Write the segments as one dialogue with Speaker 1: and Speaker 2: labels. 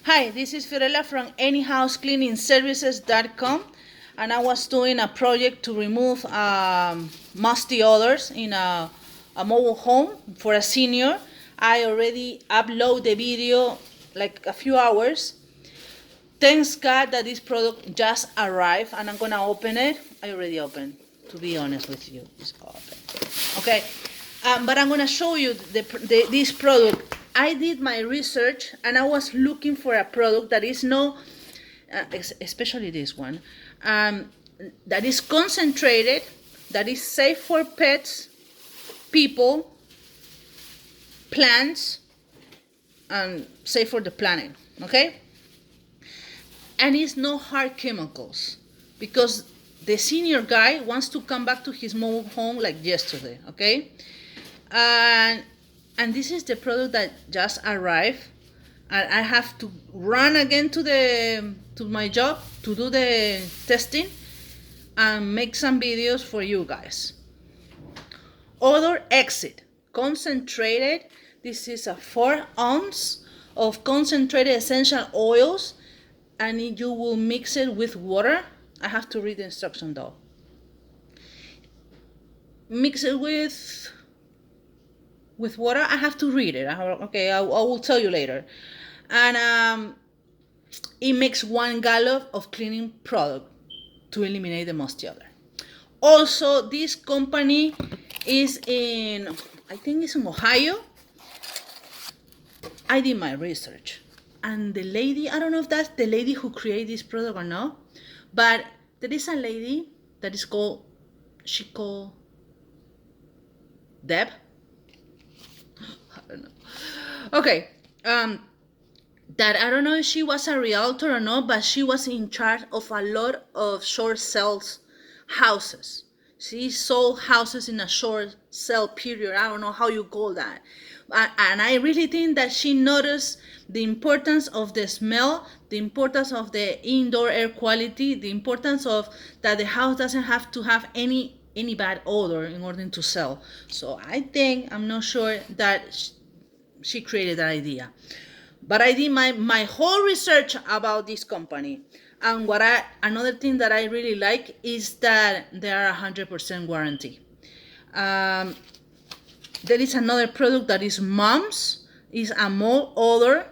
Speaker 1: Hi, this is Fiorella from anyhousecleaningservices.com, and I was doing a project to remove musty odors in a mobile home for a senior. I already uploaded the video like a few hours. Thanks God that this product just arrived, and I'm gonna open it. I already opened, to be honest with you. It's open. Okay, but I'm gonna show you this product. I did my research and I was looking for a product that is especially this one, that is concentrated, that is safe for pets, people, plants, and safe for the planet. Okay, and it's no hard chemicals because the senior guy wants to come back to his mobile home like yesterday. Okay, and this is the product that just arrived, and I have to run again to my job to do the testing and make some videos for you guys. OdorXIT concentrated. This is a 4 ounce of concentrated essential oils, and you will mix it with water. I have to read the instruction though. Mix it with water. I have to read it. Okay, I will tell you later. And it makes 1 gallon of cleaning product to eliminate the musty odor. Also, this company is in, I think it's in Ohio. I did my research, and the lady, I don't know if that's the lady who created this product or not, but there is a lady that is called Deb. I don't know. Okay, that I don't know if she was a realtor or not, but she was in charge of a lot of short sales houses. She sold houses in a short sale period. I don't know how you call that. And I really think that she noticed the importance of the smell, the importance of the indoor air quality, the importance of that the house doesn't have to have any bad odor in order to sell. So I think, I'm not sure that she created that idea. But I did my whole research about this company. And another thing that I really like is that they are 100% warranty. There is another product that is Mom's. Is a mold odor,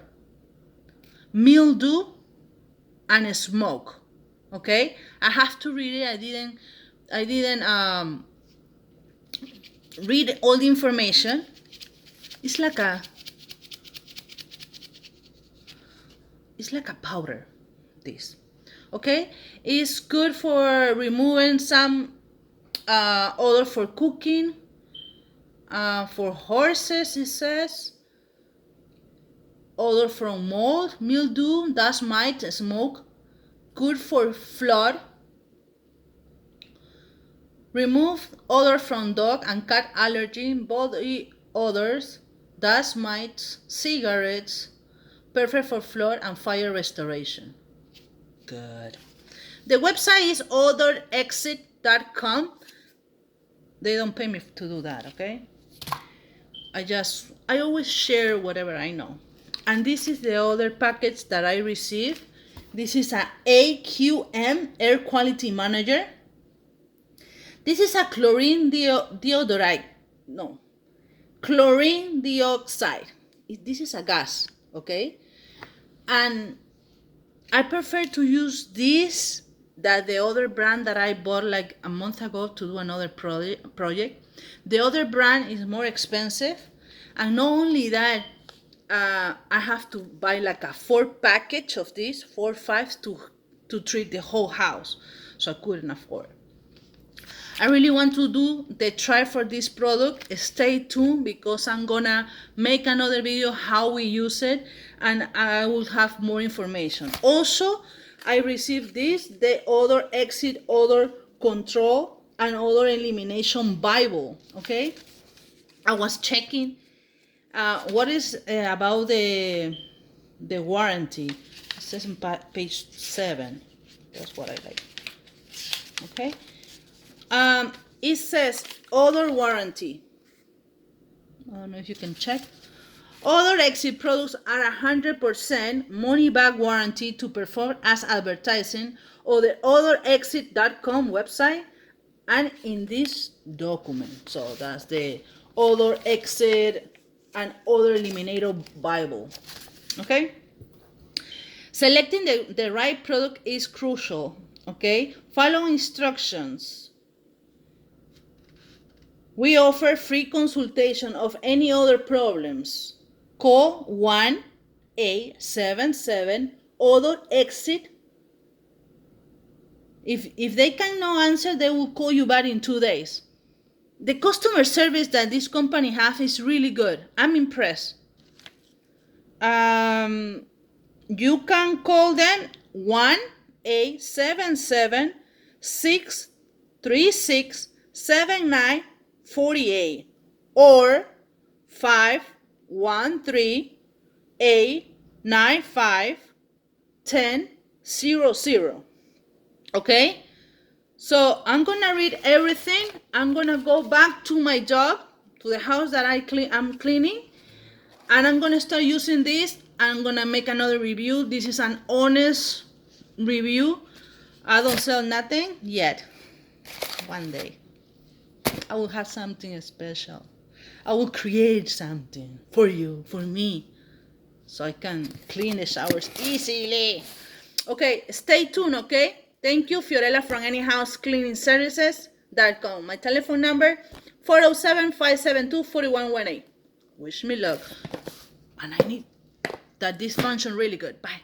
Speaker 1: mildew, and smoke. Okay, I have to read it. I didn't read all the information. It's like a powder. This, okay, it's good for removing some odor for cooking, for horses. It says odor from mold, mildew, dust mite, smoke. Good for flood. Remove odor from dog and cat allergy, body odors, dust mites, cigarettes. Perfect for flood and fire restoration. Good. The website is odorXIT.com. They don't pay me to do that, okay? I always share whatever I know. And this is the other package that I received. This is a AQM, Air Quality Manager. This is a chlorine dioxide. This is a gas, okay? And I prefer to use this than the other brand that I bought like a month ago to do another project. The other brand is more expensive, and not only that, I have to buy like a 4 package of this, 4 or 5 to treat the whole house, so I couldn't afford. I really want to do the try for this product. Stay tuned because I'm gonna make another video how we use it, and I will have more information. Also, I received the OdorXIT Odor Control and Odor Elimination Bible. Okay, I was checking what is about the warranty. It says on page 7. That's what I like. Okay. It says odor warranty. I don't know if you can check. OdorXIT products are 100% money-back warranty to perform as advertising on the odorexit.com website and in this document. So that's the OdorXIT and Odor Eliminator Bible. Okay? Selecting the right product is crucial. Okay? Follow instructions. We offer free consultation of any other problems. Call 1-877-ODOR-EXIT. If they cannot answer, they will call you back in 2 days. The customer service that this company has is really good. I'm impressed. You can call them 1-877-636-7948 or 513-895-1000. Okay? So I'm gonna read everything. I'm gonna go back to my job, to the house that I'm cleaning, and I'm gonna start using this. I'm gonna make another review. This is an honest review. I don't sell nothing yet. One day I will have something special. I will create something for you, for me, so I can clean the showers easily. Okay, stay tuned, okay? Thank you, Fiorella from anyhousecleaningservices.com. My telephone number, 407-572-4118. Wish me luck. And I need that this function really good. Bye.